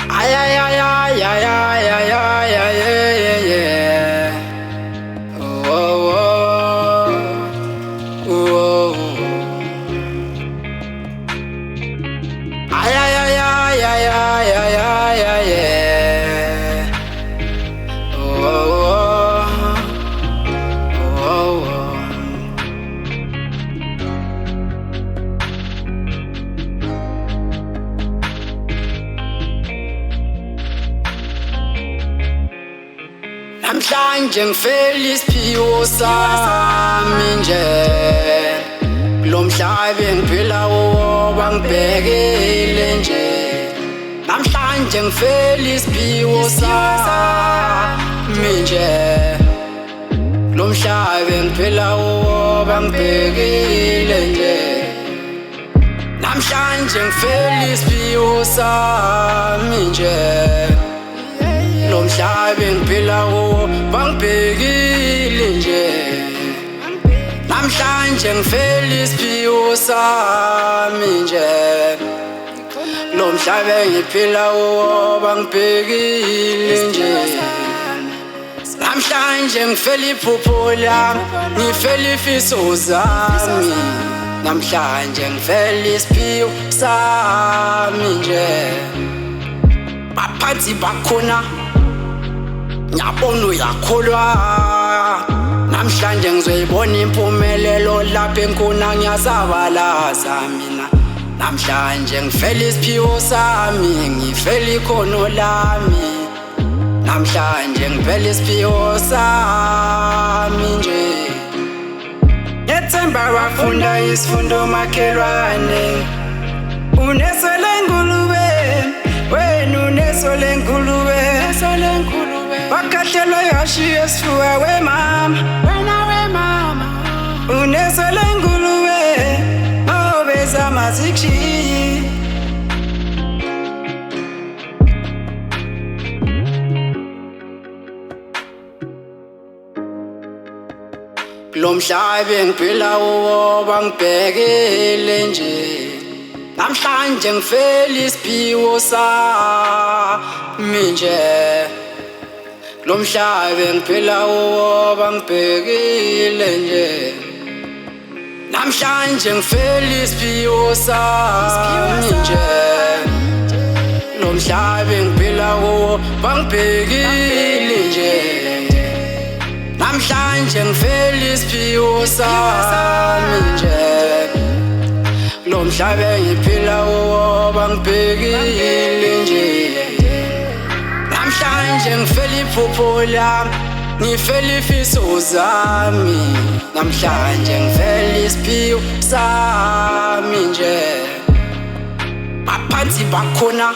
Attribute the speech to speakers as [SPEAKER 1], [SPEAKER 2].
[SPEAKER 1] Ay, ay, ay, ay, ay, ay, ay, ay, ay, yeah, yeah. Oh, oh, oh, oh. Ay, ay, ay, ay, ay, ay, ay, ay, ay, yeah. Oh, oh, oh, oh, oh. Namhlanje ngifela isiphiwo sami nje lo mhlaba engiphila kuwo bangibhekile nje namhlanje ngifela isiphiwo sami nje lo mhlaba engiphila kuwo bangibhekile nje namhlanje ngifela isiphiwo sami nje lo mhlaba engiphila kuwo bangibhekile nje namhlanje ngifela isiphiwo sami nje lo mhlaba engiphila kuwo bangibhekile nje namhlanje ngifela iphupho lami ngifela ifiso zami namhlanje ngifela isiphiwo sami nje baphansi bakhona ngiyabona uyakholwa namhlanje ngizoyibona impumelelo lapha enkuna ngiyazabalaza mina namhlanje ngifela isiphiwo sami ngifela ikhono lami namhlanje ngifela isiphiwo sami nje ngethemba bafunda isifundo makhelwane uneso lengulube wena uneso lengulube wakhathelwa yashiya esifuba wemama wena wemama uneso lengulube obezama zikushiye lo mhlaba engiphila kuwo bangibhekile nje namhlanje ngifela isiphiwo sami nje lo mhlaba engiphila kuwo bangibhekile nje namhlanje ngifela isiphiwo sami nje lo mhlaba engiphila kuwo bangibhekile nje namhlanje ngifela isiphiwo sami nje lo mhlaba engiphila kuwo bangibhekile nje namhlanje ngifela iphupho lami ngifela ifiso zami namhlanje ngifela isiphiwo sami nje baphansi bakhona